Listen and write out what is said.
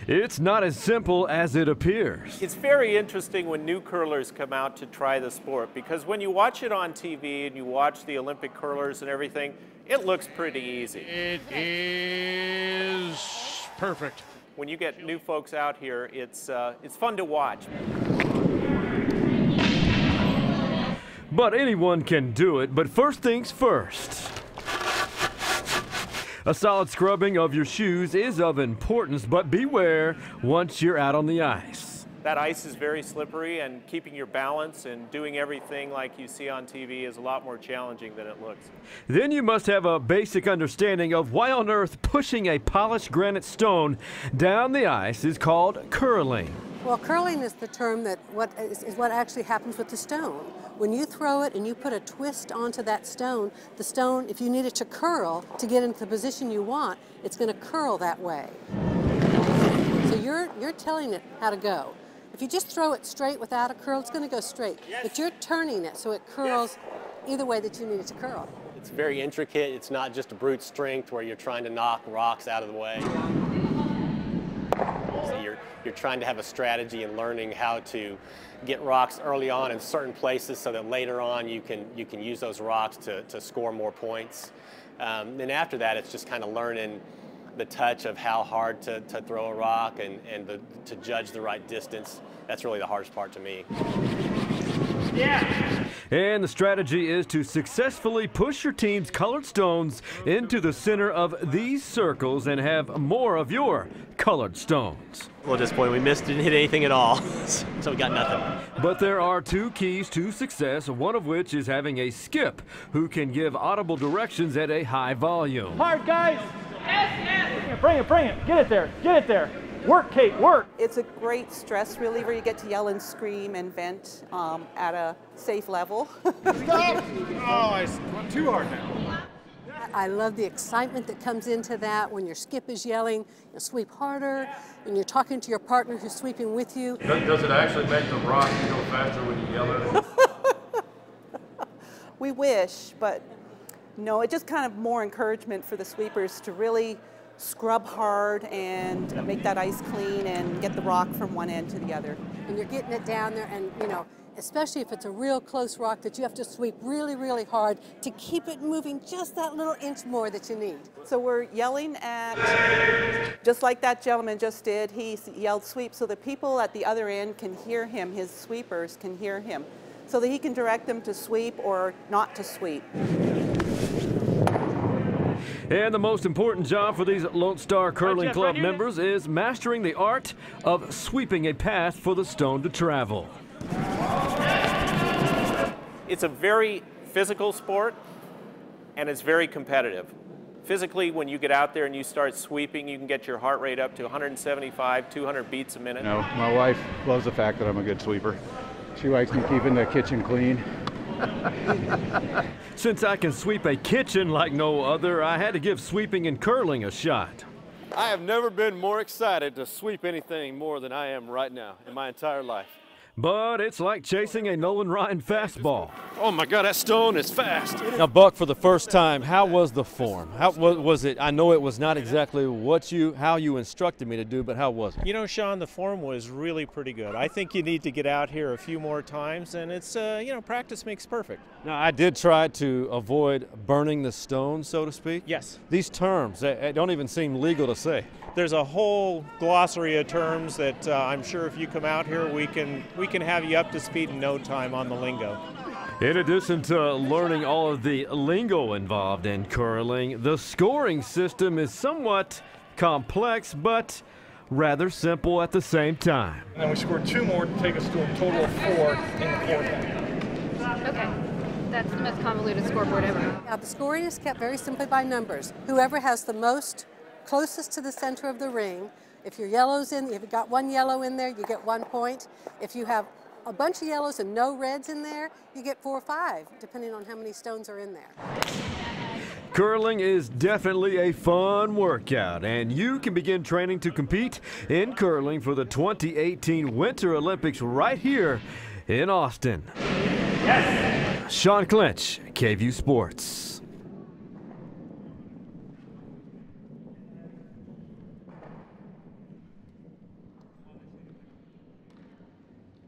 It's not as simple as it appears. It's very interesting when new curlers come out to try the sport, because when you watch it on TV and you watch the Olympic curlers and everything, it looks pretty easy. It is perfect. When you get new folks out here, it's fun to watch. But anyone can do it, but first things first. A solid scrubbing of your shoes is of importance, but beware once you're out on the ice. That ice is very slippery, and keeping your balance and doing everything like you see on TV is a lot more challenging than it looks. Then you must have a basic understanding of why on earth pushing a polished granite stone down the ice is called curling. Well, curling is the term that what actually happens with the stone. When you throw it and you put a twist onto that stone, the stone, if you need it to curl to get into the position you want, it's going to curl that way. So you're telling it how to go. If you just throw it straight without a curl, it's going to go straight. Yes. But you're turning it so it curls either way that you need it to curl. It's very intricate. It's not just a brute strength where you're trying to knock rocks out of the way. So you're trying to have a strategy in learning how to get rocks early on in certain places so that later on you can use those rocks to score more points. Then after that, it's just kind of learning the touch of how hard to throw a rock and to judge the right distance. That's really the hardest part to me. Yeah. And the strategy is to successfully push your team's colored stones into the center of these circles and have more of your colored stones. A little disappointed. We missed, didn't hit anything at all, so we got nothing. But there are two keys to success, one of which is having a skip who can give audible directions at a high volume. Hard, guys! Yes! Bring it! Get it there! Work, Kate, work! It's a great stress reliever. You get to yell and scream and vent at a safe level. Stop! Oh, I went too hard now. I love the excitement that comes into that when your skip is yelling, you sweep harder, and you're talking to your partner who's sweeping with you. Does it actually make the rock go faster when you yell at it? We wish, but no, it's just kind of more encouragement for the sweepers to really scrub hard and make that ice clean and get the rock from one end to the other. And you're getting it down there, and especially if it's a real close rock that you have to sweep really, really hard to keep it moving just that little inch more that you need. So we're yelling at, just like that gentleman just did, he yelled sweep so the people at the other end can hear him, his sweepers can hear him, so that he can direct them to sweep or not to sweep. And the most important job for these Lonestar Curling Club members is mastering the art of sweeping a path for the stone to travel. It's a very physical sport, and it's very competitive. Physically, when you get out there and you start sweeping, you can get your heart rate up to 175, 200 beats a minute. You know, my wife loves the fact that I'm a good sweeper. She likes me keeping the kitchen clean. Since I can sweep a kitchen like no other, I had to give sweeping and curling a shot. I have never been more excited to sweep anything more than I am right now in my entire life. But it's like chasing a Nolan Ryan fastball. Oh my God, that stone is fast. Now, Buck, for the first time, how was the form? How was it? I know it was not exactly how you instructed me to do, but how was it? You know, Sean, the form was really pretty good. I think you need to get out here a few more times, and it's, you know, practice makes perfect. Now, I did try to avoid burning the stone, so to speak. Yes. These terms, they don't even seem legal to say. There's a whole glossary of terms that I'm sure if you come out here, we can have you up to speed in no time on the lingo. In addition to learning all of the lingo involved in curling, the scoring system is somewhat complex, but rather simple at the same time. And then we scored 2 more to take us to a total of 4 in the fourth inning. Okay. That's the most convoluted scoreboard ever. Now, the scoring is kept very simply by numbers. Whoever has the most closest to the center of the ring, if your yellow's in, if you've got 1 yellow in there, you get 1 point. If you have a bunch of yellows and no reds in there, you get 4 or 5, depending on how many stones are in there. Curling is definitely a fun workout, and you can begin training to compete in curling for the 2018 Winter Olympics right here in Austin. Yes. Sean Clinch, KView Sports.